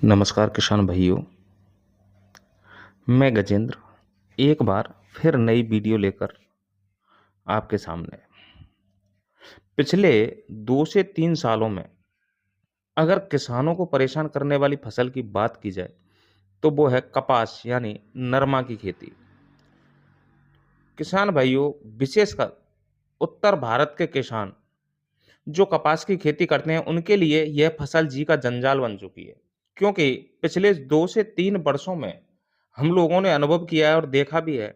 नमस्कार किसान भाइयों। मैं गजेंद्र एक बार फिर नई वीडियो लेकर आपके सामने। पिछले 2 से 3 सालों में अगर किसानों को परेशान करने वाली फसल की बात की जाए तो वो है कपास यानी नरमा की खेती। किसान भाइयों, विशेषकर उत्तर भारत के किसान जो कपास की खेती करते हैं उनके लिए यह फसल जी का जंजाल बन चुकी है, क्योंकि पिछले 2 से 3 वर्षों में हम लोगों ने अनुभव किया है और देखा भी है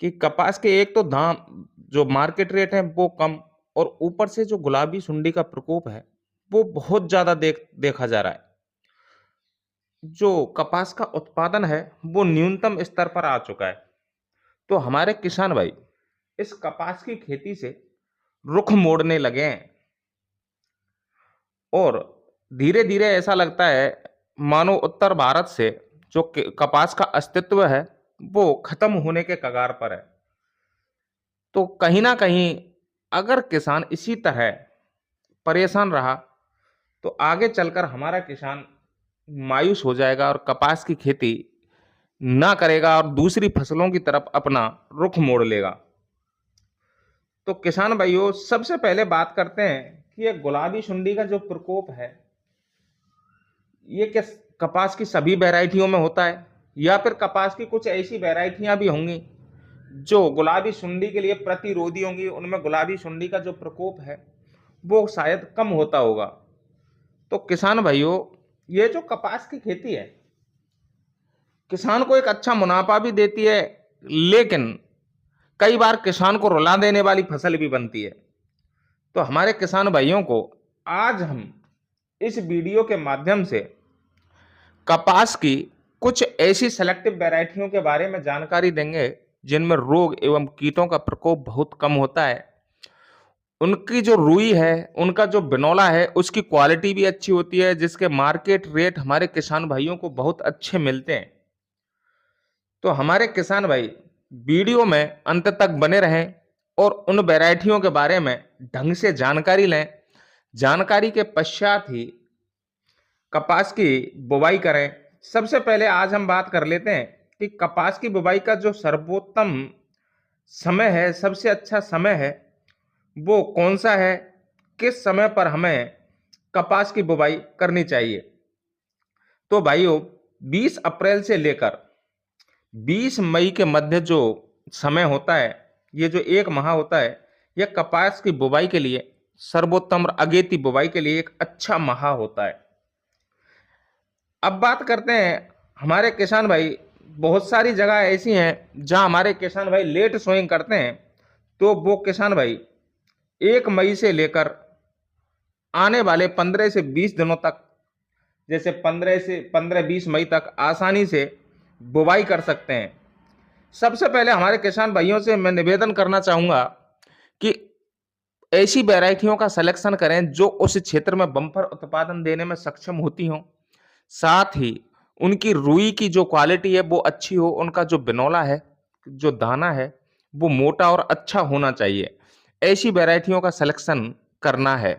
कि कपास के एक तो दाम जो मार्केट रेट है वो कम, और ऊपर से जो गुलाबी सुंडी का प्रकोप है वो बहुत ज्यादा देखा जा रहा है। जो कपास का उत्पादन है वो न्यूनतम स्तर पर आ चुका है। तो हमारे किसान भाई इस कपास की खेती से रुख मोड़ने लगे हैं, और धीरे धीरे ऐसा लगता है मानो उत्तर भारत से जो कपास का अस्तित्व है वो खत्म होने के कगार पर है। तो कहीं ना कहीं अगर किसान इसी तरह परेशान रहा तो आगे चलकर हमारा किसान मायूस हो जाएगा और कपास की खेती ना करेगा और दूसरी फसलों की तरफ अपना रुख मोड़ लेगा। तो किसान भाइयों, सबसे पहले बात करते हैं कि ये गुलाबी सुंडी का जो प्रकोप है ये क्या कपास की सभी वैरायटियों में होता है, या फिर कपास की कुछ ऐसी वैरायटियां भी होंगी जो गुलाबी सुंडी के लिए प्रतिरोधी होंगी, उनमें गुलाबी सुंडी का जो प्रकोप है वो शायद कम होता होगा। तो किसान भाइयों, ये जो कपास की खेती है किसान को एक अच्छा मुनाफा भी देती है, लेकिन कई बार किसान को रुला देने वाली फसल भी बनती है। तो हमारे किसान भाइयों को आज हम इस वीडियो के माध्यम से कपास की कुछ ऐसी सेलेक्टिव वैरायटियों के बारे में जानकारी देंगे जिनमें रोग एवं कीटों का प्रकोप बहुत कम होता है। उनकी जो रुई है, उनका जो बिनौला है, उसकी क्वालिटी भी अच्छी होती है, जिसके मार्केट रेट हमारे किसान भाइयों को बहुत अच्छे मिलते हैं। तो हमारे किसान भाई वीडियो में अंत तक बने रहें और उन वैरायटियों के बारे में ढंग से जानकारी लें। जानकारी के पश्चात ही कपास की बुवाई करें। सबसे पहले आज हम बात कर लेते हैं कि कपास की बुवाई का जो सर्वोत्तम समय है, सबसे अच्छा समय है, वो कौन सा है, किस समय पर हमें कपास की बुवाई करनी चाहिए। तो भाइयों, 20 अप्रैल से लेकर 20 मई के मध्य जो समय होता है, ये जो एक माह होता है, यह कपास की बुवाई के लिए सर्वोत्तम और अगेती बुवाई के लिए एक अच्छा माह होता है। अब बात करते हैं हमारे किसान भाई, बहुत सारी जगह ऐसी हैं जहां हमारे किसान भाई लेट सोइंग करते हैं। तो वो किसान भाई 1 मई से लेकर आने वाले 15 से 20 दिनों तक, जैसे 15 20 मई तक आसानी से बुवाई कर सकते हैं। सबसे पहले हमारे किसान भाइयों से मैं निवेदन करना चाहूंगा कि ऐसी वैरायटियों का सिलेक्शन करें जो उस क्षेत्र में बम्पर उत्पादन देने में सक्षम होती हों, साथ ही उनकी रुई की जो क्वालिटी है वो अच्छी हो, उनका जो बिनौला है, जो दाना है, वो मोटा और अच्छा होना चाहिए। ऐसी वैरायटियों का सिलेक्शन करना है।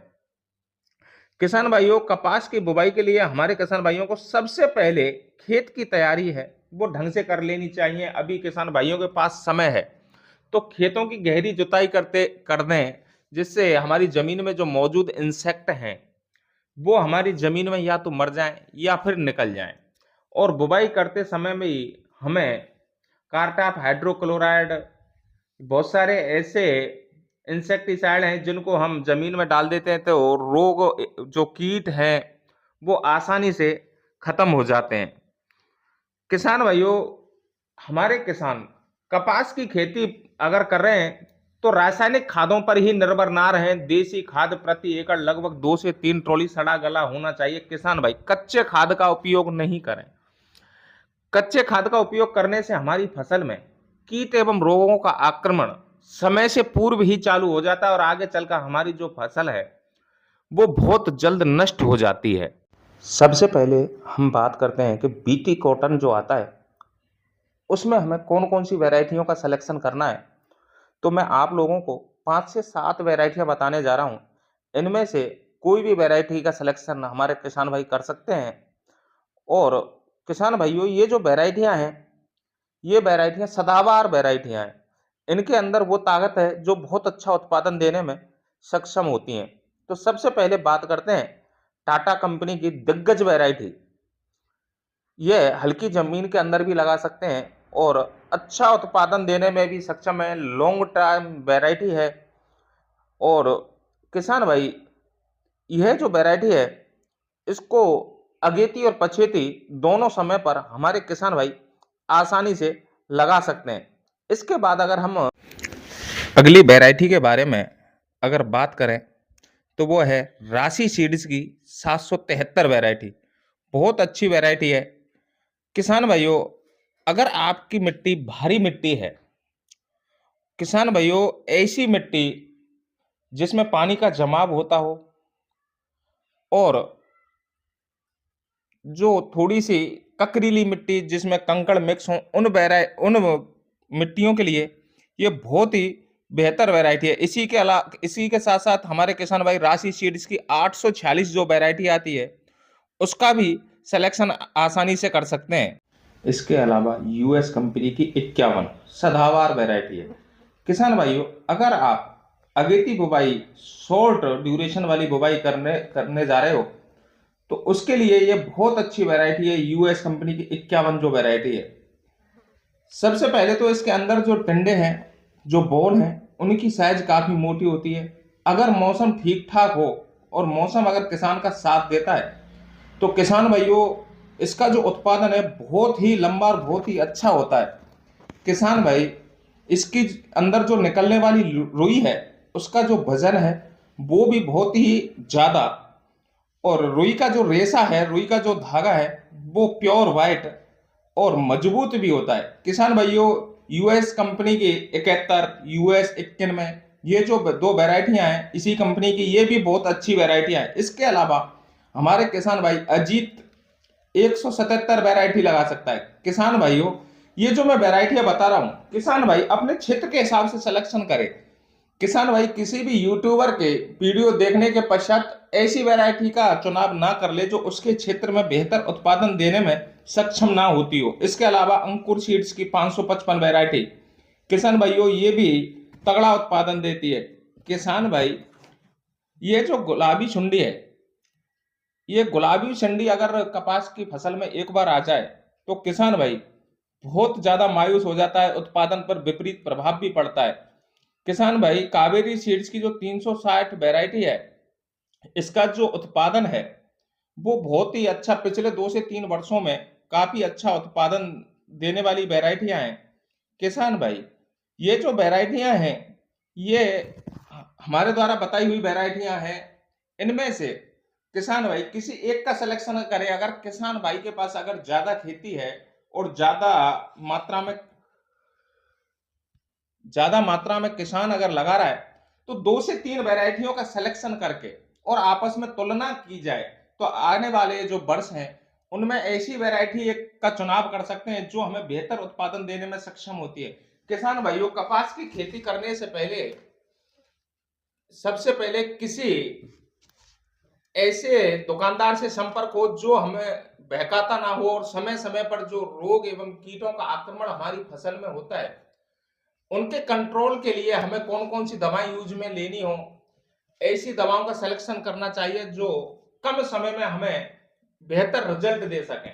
किसान भाइयों, कपास की बुवाई के लिए हमारे किसान भाइयों को सबसे पहले खेत की तैयारी है वो ढंग से कर लेनी चाहिए। अभी किसान भाइयों के पास समय है तो खेतों की गहरी जुताई कर दें, जिससे हमारी जमीन में जो मौजूद इंसेक्ट हैं वो हमारी जमीन में या तो मर जाएं या फिर निकल जाएं। और बुवाई करते समय में ही हमें कार्टाप हाइड्रोक्लोराइड, बहुत सारे ऐसे इंसेक्टिसाइड हैं जिनको हम जमीन में डाल देते हैं तो रोग जो कीट हैं वो आसानी से खत्म हो जाते हैं। किसान भाइयों, हमारे किसान कपास की खेती अगर कर रहे हैं तो रासायनिक खादों पर ही निर्भर ना रहें। देसी खाद प्रति एकड़ लगभग 2 से 3 ट्रॉली सड़ा गला होना चाहिए। किसान भाई कच्चे खाद का उपयोग नहीं करें। कच्चे खाद का उपयोग करने से हमारी फसल में कीट एवं रोगों का आक्रमण समय से पूर्व ही चालू हो जाता है और आगे चलकर हमारी जो फसल है वो बहुत जल्द नष्ट हो जाती है। सबसे पहले हम बात करते हैं कि बीटी कॉटन जो आता है उसमें हमें कौन कौन सी वैरायटियों का सिलेक्शन करना है। तो मैं आप लोगों को 5 से 7 वैरायटियां बताने जा रहा हूं। इनमें से कोई भी वैरायटी का सिलेक्शन हमारे किसान भाई कर सकते हैं। और किसान भाइयों, ये जो वैरायटियाँ हैं, ये वैरायटियाँ सदाबहार वैरायटियाँ हैं। इनके अंदर वो ताकत है जो बहुत अच्छा उत्पादन देने में सक्षम होती हैं। तो सबसे पहले बात करते हैं टाटा कंपनी की दिग्गज वैरायटी। ये हल्की ज़मीन के अंदर भी लगा सकते हैं और अच्छा उत्पादन देने में भी सक्षम है, लॉन्ग टाइम वैरायटी है। और किसान भाई, यह जो वैरायटी है, इसको अगेती और पछेती दोनों समय पर हमारे किसान भाई आसानी से लगा सकते हैं। इसके बाद अगर हम अगली वैरायटी के बारे में अगर बात करें, तो वो है राशि सीड्स की 773 वैरायटी। बहुत अच्छी वैरायटी है। किसान भाइयों, अगर आपकी मिट्टी भारी मिट्टी है, किसान भाइयों, ऐसी मिट्टी जिसमें पानी का जमाव होता हो और जो थोड़ी-सी ककरीली मिट्टी जिसमें कंकड़ मिक्स हों, उन मिट्टियों के लिए ये बहुत ही बेहतर वैरायटी है। इसी के साथ-साथ हमारे किसान भाई राशि सीड्स की 846 जो वैरायटी आती है, उसका भी सिलेक्शन आसानी से कर सकते हैं। इसके अलावा यूएस कंपनी की 51 सदाबहार वैरायटी है। किसान भाइयों, अगर आप अगेती बुवाई, शॉर्ट ड्यूरेशन वाली बुवाई करने करने जा रहे हो, तो उसके लिए ये बहुत अच्छी वैरायटी है, यूएस कंपनी की 51 जो वैरायटी है। सबसे पहले तो इसके अंदर जो टंडे हैं, जो बॉल हैं, उनकी साइज काफी मोटी होती है। अगर मौसम ठीक ठाक हो और मौसम अगर किसान का साथ देता है, तो किसान भाइयों, इसका जो उत्पादन है बहुत ही लंबा और बहुत ही अच्छा होता है। किसान भाई, इसकी अंदर जो निकलने वाली रुई है, उसका जो वजन है वो भी बहुत ही ज्यादा, और रुई का जो रेशा है, रुई का जो धागा है, वो प्योर वाइट और मजबूत भी होता है। किसान भाइयों, यूएस कंपनी की 71, यूएस 91, ये जो दो वैरायटियां हैं इसी कंपनी की, ये भी बहुत अच्छी वैरायटियां हैं। इसके अलावा हमारे किसान भाई अजीत 177 वैरायटी लगा सकता है। किसान भाइयों, ये जो मैं वैरायटियां बता रहा हूं, किसान भाई अपने क्षेत्र के हिसाब से सिलेक्शन करें। किसान भाई किसी भी यूट्यूबर के वीडियो देखने के पश्चात ऐसी वैरायटी का चुनाव ना कर ले जो उसके क्षेत्र में बेहतर उत्पादन देने में सक्षम ना होती हो। इसके अलावा अंकुर सीड्स की 555 वैरायटी, किसान भाइयों, ये भी तगड़ा उत्पादन देती है। किसान भाई, ये जो गुलाबी सुंडी है, ये गुलाबी सुंडी अगर कपास की फसल में एक बार आ जाए, तो किसान भाई बहुत ज्यादा मायूस हो जाता है, उत्पादन पर विपरीत प्रभाव भी पड़ता है। किसान भाई, कावेरी सीड्स की जो 360 वैरायटी है, इसका जो उत्पादन है वो बहुत ही अच्छा, पिछले 2 से 3 वर्षों में काफी अच्छा उत्पादन देने वाली वैरायटियां हैं। किसान भाई, ये जो वैरायटियां हैं, ये हमारे द्वारा बताई हुई वैरायटियां हैं। इनमें से किसान भाई किसी एक का सिलेक्शन करें। अगर किसान भाई के पास अगर ज्यादा खेती है और मात्रा में ज्यादा मात्रा में किसान अगर लगा रहा है, तो 2 से 3 वैरायटियों का सिलेक्शन करके और आपस में तुलना की जाए, तो आने वाले जो वर्ष हैं उनमें ऐसी वैरायटी का चुनाव कर सकते हैं जो हमें बेहतर उत्पादन देने में सक्षम होती है। किसान भाइयों, कपास की खेती करने से पहले सबसे पहले किसी ऐसे दुकानदार से संपर्क हो जो हमें बहकाता ना हो, और समय समय पर जो रोग एवं कीटों का आक्रमण हमारी फसल में होता है, उनके कंट्रोल के लिए हमें कौन कौन सी दवाएं यूज में लेनी हो, ऐसी दवाओं का सिलेक्शन करना चाहिए जो कम समय में हमें बेहतर रिजल्ट दे सकें।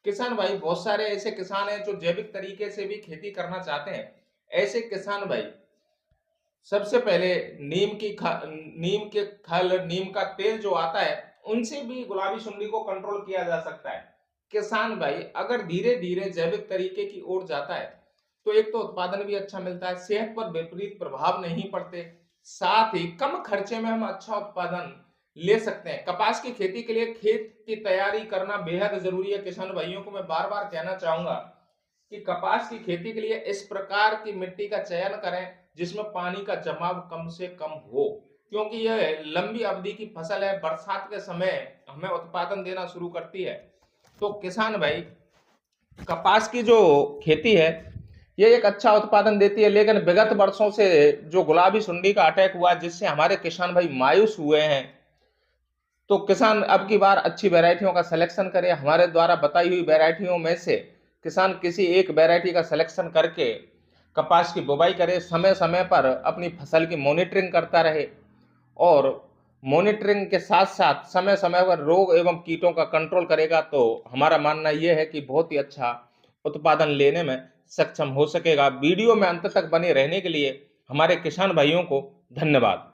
किसान भाई, बहुत सारे ऐसे किसान हैं जो जैविक तरीके से भी खेती करना चाहते हैं। ऐसे किसान भाई सबसे पहले नीम के खल, नीम का तेल जो आता है, उनसे भी गुलाबी सुंडी को कंट्रोल किया जा सकता है। किसान भाई अगर धीरे धीरे जैविक तरीके की ओर जाता है, तो एक तो उत्पादन भी अच्छा मिलता है, सेहत पर विपरीत प्रभाव नहीं पड़ते, साथ ही कम खर्चे में हम अच्छा उत्पादन ले सकते हैं। कपास की खेती के लिए खेत की तैयारी करना बेहद जरूरी है। किसान भाइयों को मैं बार बार कहना चाहूंगा कि कपास की खेती के लिए इस प्रकार की मिट्टी का चयन करें जिसमें पानी का जमाव कम से कम हो, क्योंकि यह लंबी अवधि की फसल है, बरसात के समय हमें उत्पादन देना शुरू करती है। तो किसान भाई, कपास की जो खेती है ये एक अच्छा उत्पादन देती है, लेकिन विगत वर्षों से जो गुलाबी सुंडी का अटैक हुआ जिससे हमारे किसान भाई मायूस हुए हैं, तो किसान अब की बार अच्छी वैरायटियों का सिलेक्शन करे। हमारे द्वारा बताई हुई वैरायटियों में से किसान किसी एक वैरायटी का सिलेक्शन करके कपास की बुवाई करे, समय समय पर अपनी फसल की मॉनिटरिंग करता रहे और मॉनिटरिंग के साथ साथ समय समय पर रोग एवं कीटों का कंट्रोल करेगा, तो हमारा मानना यह है कि बहुत ही अच्छा उत्पादन लेने में सक्षम हो सकेगा। वीडियो में अंत तक बने रहने के लिए हमारे किसान भाइयों को धन्यवाद।